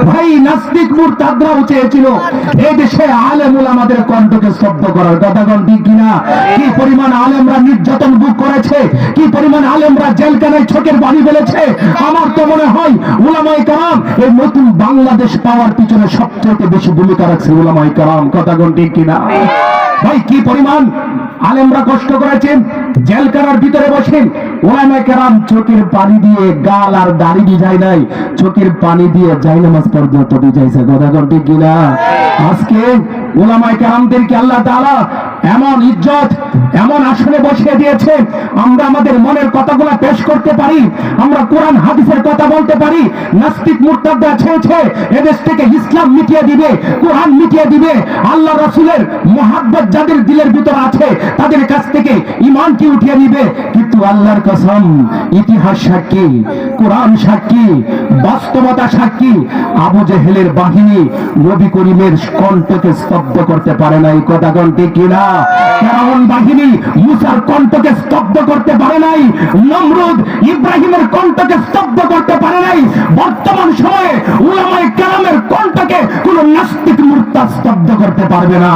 ভাই নাস্তিক মুরতাদরাও চেয়েছিল এই দেশে আলেম উলামাদের কণ্ঠকে স্তব্ধ করার। কথা কোন ঠিক কিনা? কি পরিমাণ আলেমরা নির্যাতন ভোগ করেছে, কি পরিমাণ আলেমরা জেলখানায় চোখের পানি ফেলেছে। আমার তো মনে হয় উলামায়ে কেরাম এই নতুন বাংলাদেশ পাওয়ার পিছনে সবচেয়ে বেশি ভূমিকা রাখছে উলামায়ে কেরাম। কথা কোন ঠিক কিনা? ভাই কি পরিমাণ আলেমরা কষ্ট করেছেন, জেলখানার ভিতরে বসে উলামায়ে কেরাম চোখের পানি দিয়ে গাল আর দাড়ি ভিজায় নাই, চোখের পানি দিয়ে জায়নামাজ পর্যন্ত ভিজাইছে। কথা কোন ঠিক কিনা? আজকে উলামায়ে কেরামদেরকে আল্লাহ তাআলা এমন ইজ্জত, এমন আসনে বসিয়ে দিয়েছে, আমরা আমাদের মনের কথাগুলো পেশ করতে পারি, আমরা কোরআন হাদিসের কথা বলতে পারি। নাস্তিক মুরতাদরা চেয়েছে এদেশ থেকে ইসলাম মিটিয়ে দিবে, কোরআন মিটিয়ে দিবে, আল্লাহ রাসূলের মহব্বত যাদের দিলের ভিতর আছে তাদের কাছ থেকে ঈমান কি উঠিয়ে দিবে। কিন্তু আল্লাহর কসম, ইতিহাস সাক্ষী, কোরআন সাক্ষী, বাস্তবতা সাক্ষী, আবু জেহেলের বাহিনী নবী করিমের কণ্ঠকে স্তব্ধ করতে পারে নাই। কথা কোন ঠিক কিনা? ফেরাউন বাহিনী মুসার কণ্ঠকে স্তব্ধ করতে পারে নাই, নমরুদ ইব্রাহিমের কণ্ঠকে স্তব্ধ করতে পারে নাই। বর্তমান সময়ে উলামায়ে কেরামের কণ্ঠকে কোন নাস্তিক মুরতাদ স্তব্ধ করতে পারবে না।